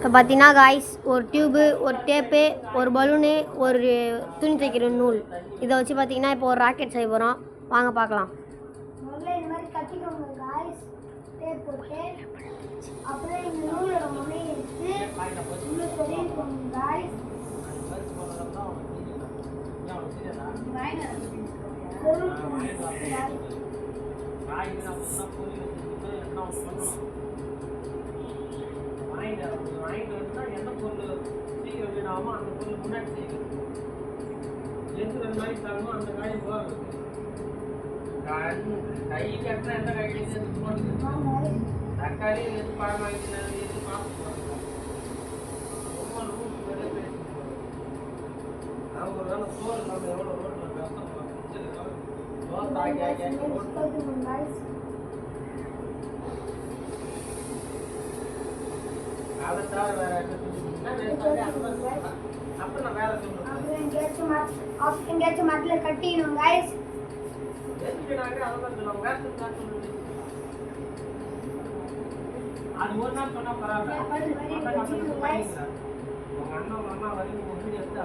இப்போ பார்த்தீங்கன்னா காய்ஸ் ஒரு டியூபு, ஒரு டேப்பு, ஒரு பலூனு, ஒரு துணி தைக்கிற நூல், இதை வச்சு பார்த்தீங்கன்னா இப்போ ஒரு ராக்கெட் செய்ய போகிறோம். வாங்க பார்க்கலாம். முதல்ல இந்த மாதிரி கட்டிக்கோங்க காய்ஸ். டேப் போட்டு அப்புறம் இந்த நூலோட முனையை எடுத்து உள்ள சொருகிக்கோங்க காய்ஸ். எந்த பொருள் சீக்கிரம் வீணாமோ அந்த பொருள் முன்னாடி செய்யணும். எது ரெண்டு நாளைக்கு தாங்கணும் அந்த காய் போகிறது. கை கட்டினா எந்த காய்க்கு தக்காளி எது பழம் வாங்கிக்கிறது எது பார்த்து ஒவ்வொரு ரூட் பேசி அவங்க ஒரு சோறு நம்ம எவ்வளோ ரோட்டில் கஷ்டப்படலாம். அதை தவிர வேற அப்புறம் நான் வேலை சொல்லுவேன். எங்கேயாச்சும் மரத்தில் கட்டிடணும் காய்ஸ். அது ஒரு நாள் சொன்னா பரவாயில்ல. உங்க அண்ணன் அம்மா வரைக்கும் எடுத்து